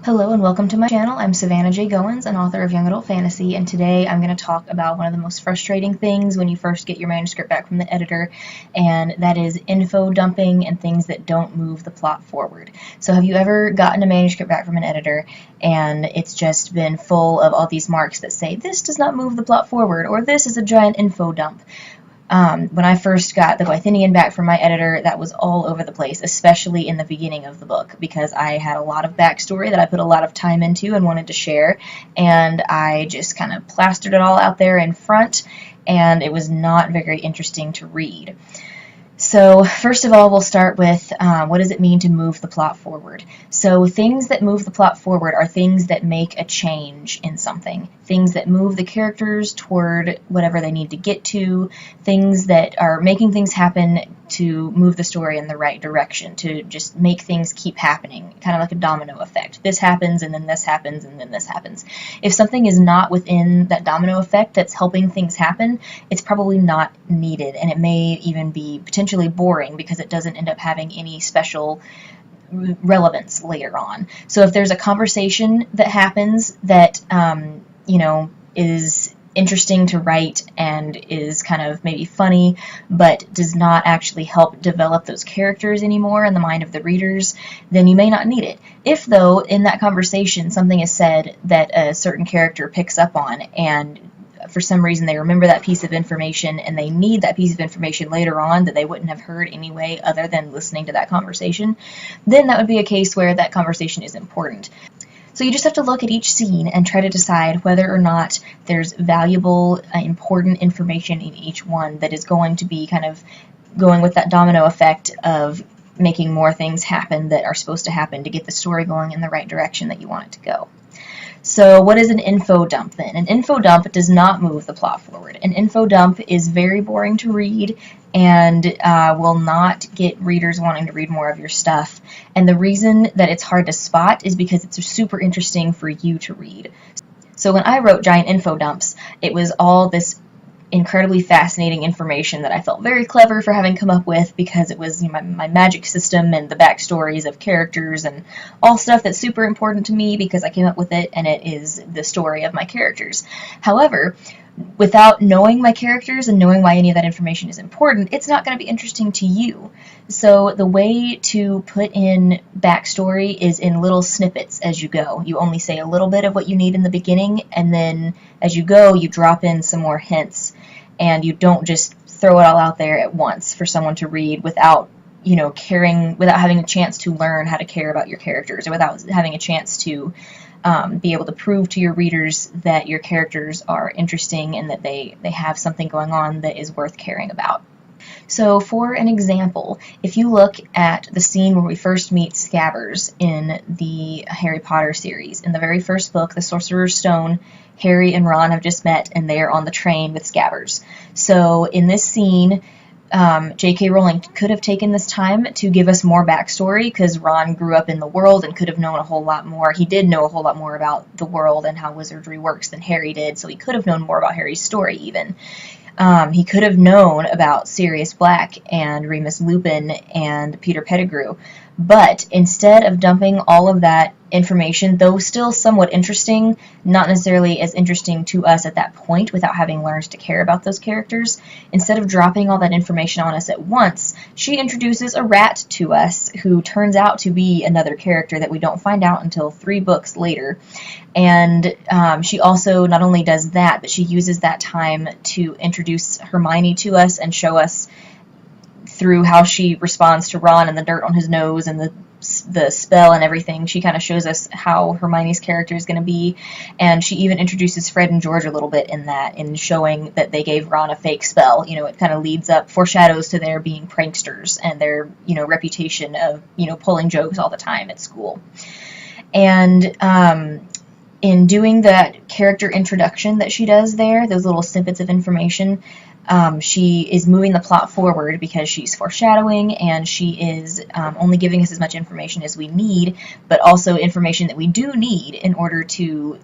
Hello and welcome to my channel. I'm Savannah J. Goins, an author of young adult fantasy, and today I'm going to talk about one of the most frustrating things when you first get your manuscript back from the editor, and that is info dumping and things that don't move the plot forward. So have you ever gotten a manuscript back from an editor and it's just been full of all these marks that say this does not move the plot forward, or this is a giant info dump? When I first got the Glythinian back from my editor, that was all over the place, especially in the beginning of the book, because I had a lot of backstory that I put a lot of time into and wanted to share, and I just kind of plastered it all out there in front, and it was not very interesting to read. So first of all, we'll start with what does it mean to move the plot forward. So things that move the plot forward are things that make a change in something, things that move the characters toward whatever they need to get to, things that are making things happen to move the story in the right direction, to just make things keep happening, kind of like a domino effect. This happens, and then this happens, and then this happens. If something is not within that domino effect that's helping things happen, it's probably not needed, and it may even be potentially boring because it doesn't end up having any special relevance later on. So if there's a conversation that happens that, is interesting to write and is kind of maybe funny, but does not actually help develop those characters anymore in the mind of the readers, then you may not need it. If, though, in that conversation something is said that a certain character picks up on, and for some reason they remember that piece of information and they need that piece of information later on that they wouldn't have heard anyway other than listening to that conversation, then that would be a case where that conversation is important. So you just have to look at each scene and try to decide whether or not there's valuable, important information in each one that is going to be kind of going with that domino effect of making more things happen that are supposed to happen to get the story going in the right direction that you want it to go. So what is an info dump then? An info dump does not move the plot forward. An info dump is very boring to read and will not get readers wanting to read more of your stuff. And the reason that it's hard to spot is because it's super interesting for you to read. So when I wrote giant info dumps, it was all this incredibly fascinating information that I felt very clever for having come up with, because it was my magic system and the backstories of characters and all stuff that's super important to me because I came up with it, and it is the story of my characters. However, without knowing my characters and knowing why any of that information is important, it's not going to be interesting to you. So the way to put in backstory is in little snippets as you go. You only say a little bit of what you need in the beginning, and then as you go, you drop in some more hints, and you don't just throw it all out there at once for someone to read without without having a chance to learn how to care about your characters, or without having a chance to be able to prove to your readers that your characters are interesting and that they have something going on that is worth caring about. So for an example, if you look at the scene where we first meet Scabbers in the Harry Potter series, in the very first book, The Sorcerer's Stone, Harry and Ron have just met and they are on the train with Scabbers. So in this scene, J.K. Rowling could have taken this time to give us more backstory, because Ron grew up in the world and could have known a whole lot more. He did know a whole lot more about the world and how wizardry works than Harry did, so he could have known more about Harry's story even. He could have known about Sirius Black and Remus Lupin and Peter Pettigrew, but instead of dumping all of that information, though still somewhat interesting, not necessarily as interesting to us at that point without having learned to care about those characters, instead of dropping all that information on us at once, she introduces a rat to us who turns out to be another character that we don't find out until 3 books later. And she also not only does that, but she uses that time to introduce Hermione to us and show us through how she responds to Ron and the dirt on his nose and the spell and everything. She kind of shows us how Hermione's character is going to be, and she even introduces Fred and George a little bit in that, in showing that they gave Ron a fake spell. It kind of leads up, foreshadows to their being pranksters and their, reputation of, pulling jokes all the time at school. And in doing that character introduction that she does there, those little snippets of information, she is moving the plot forward because she's foreshadowing, and she is only giving us as much information as we need, but also information that we do need in order to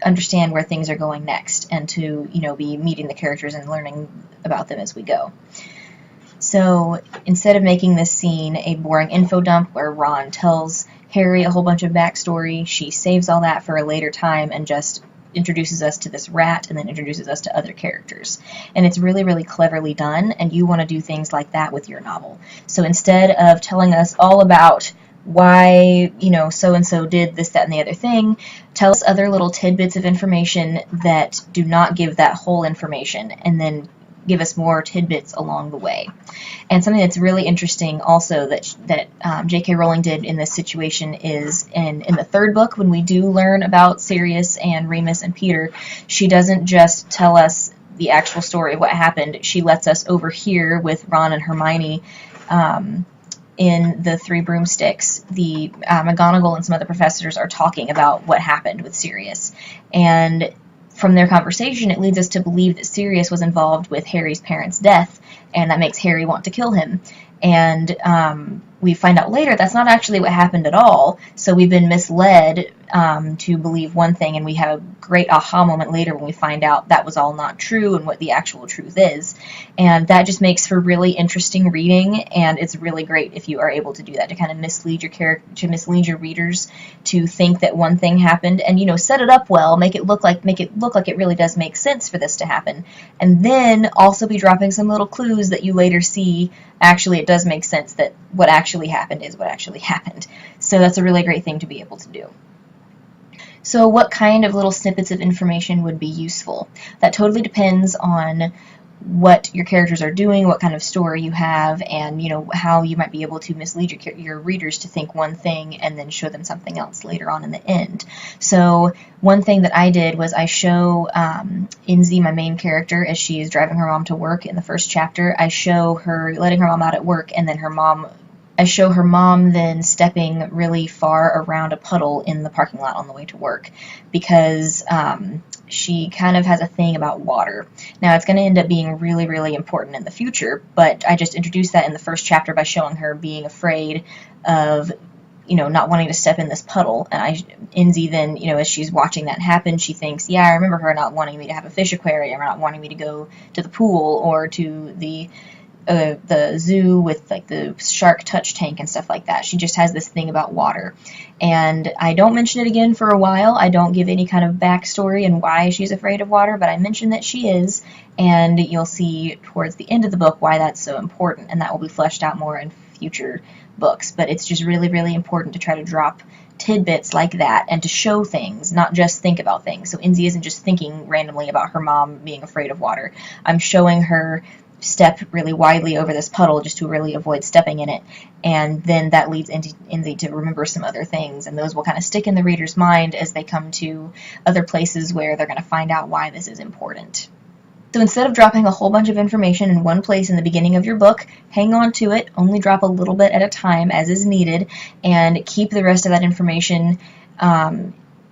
understand where things are going next and to, be meeting the characters and learning about them as we go. So instead of making this scene a boring info dump where Ron tells Harry a whole bunch of backstory, she saves all that for a later time and just introduces us to this rat and then introduces us to other characters. And it's really, really cleverly done, and you want to do things like that with your novel. So instead of telling us all about why, so-and-so did this, that, and the other thing, tell us other little tidbits of information that do not give that whole information, and then give us more tidbits along the way. And something that's really interesting also that J.K. Rowling did in this situation is in the third book, when we do learn about Sirius and Remus and Peter, she doesn't just tell us the actual story of what happened. She lets us overhear with Ron and Hermione in the Three Broomsticks. The McGonagall and some other professors are talking about what happened with Sirius. And from their conversation, it leads us to believe that Sirius was involved with Harry's parents' death, and that makes Harry want to kill him. And we find out later that's not actually what happened at all, so we've been misled to believe one thing, and we have a great aha moment later when we find out that was all not true and what the actual truth is. And that just makes for really interesting reading, and it's really great if you are able to do that, to kind of mislead your character, to mislead your readers to think that one thing happened, and set it up well, make it look like it really does make sense for this to happen, and then also be dropping some little clues that you later see actually it does make sense that what actually happened is what actually happened. So that's a really great thing to be able to do. So what kind of little snippets of information would be useful? That totally depends on what your characters are doing, what kind of story you have, and how you might be able to mislead your readers to think one thing and then show them something else later on in the end. So one thing that I did was I show Inzi, my main character, as she is driving her mom to work in the first chapter. I show her letting her mom out at work, and then I show her mom then stepping really far around a puddle in the parking lot on the way to work, because she kind of has a thing about water. Now, it's going to end up being really, really important in the future, but I just introduced that in the first chapter by showing her being afraid of, not wanting to step in this puddle. And Inzi then, as she's watching that happen, she thinks, yeah, I remember her not wanting me to have a fish aquarium, or not wanting me to go to the pool or to the zoo with like the shark touch tank and stuff like that. She just has this thing about water. And I don't mention it again for a while. I don't give any kind of backstory and why she's afraid of water, but I mention that she is, and you'll see towards the end of the book why that's so important, and that will be fleshed out more in future books. But it's just really, really important to try to drop tidbits like that and to show things, not just think about things. So Inzi isn't just thinking randomly about her mom being afraid of water. I'm showing her step really widely over this puddle just to really avoid stepping in it, and then that leads Inzi to remember some other things, and those will kind of stick in the reader's mind as they come to other places where they're going to find out why this is important. So instead of dropping a whole bunch of information in one place in the beginning of your book, hang on to it, only drop a little bit at a time as is needed, and keep the rest of that information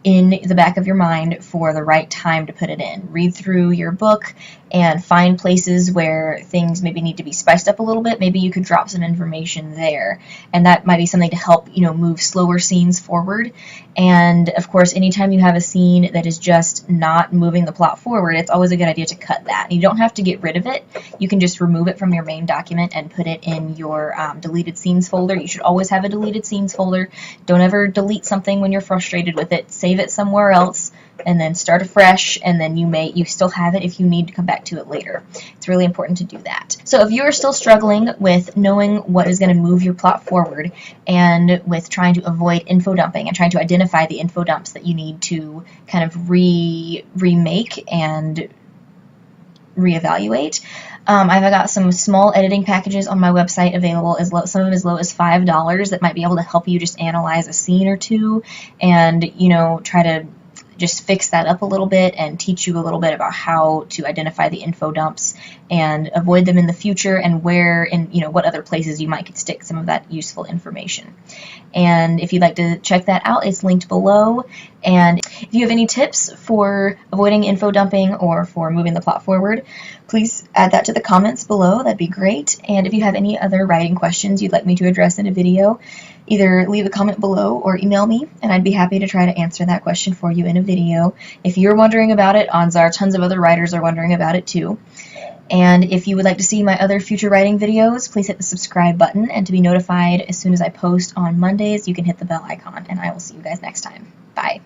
in the back of your mind for the right time to put it in. Read through your book and find places where things maybe need to be spiced up a little bit. Maybe you could drop some information there, and that might be something to help move slower scenes forward. And of course, anytime you have a scene that is just not moving the plot forward, it's always a good idea to cut that. You don't have to get rid of it. You can just remove it from your main document and put it in your deleted scenes folder. You should always have a deleted scenes folder. Don't ever delete something when you're frustrated with it. Save it somewhere else, and then start afresh, and then you still have it if you need to come back to it later. It's really important to do that. So if you are still struggling with knowing what is going to move your plot forward, and with trying to avoid info dumping and trying to identify the info dumps that you need to kind of remake and reevaluate, I've got some small editing packages on my website available, some of them as low as $5, that might be able to help you just analyze a scene or two and try to just fix that up a little bit and teach you a little bit about how to identify the info dumps and avoid them in the future, and where and what other places you might could stick some of that useful information. And if you'd like to check that out, it's linked below. And if you have any tips for avoiding info dumping or for moving the plot forward, please add that to the comments below. That'd be great. And if you have any other writing questions you'd like me to address in a video, either leave a comment below or email me, and I'd be happy to try to answer that question for you in a video. If you're wondering about it, odds are tons of other writers are wondering about it too. And if you would like to see my other future writing videos, please hit the subscribe button, and to be notified as soon as I post on Mondays, you can hit the bell icon, and I will see you guys next time. Bye.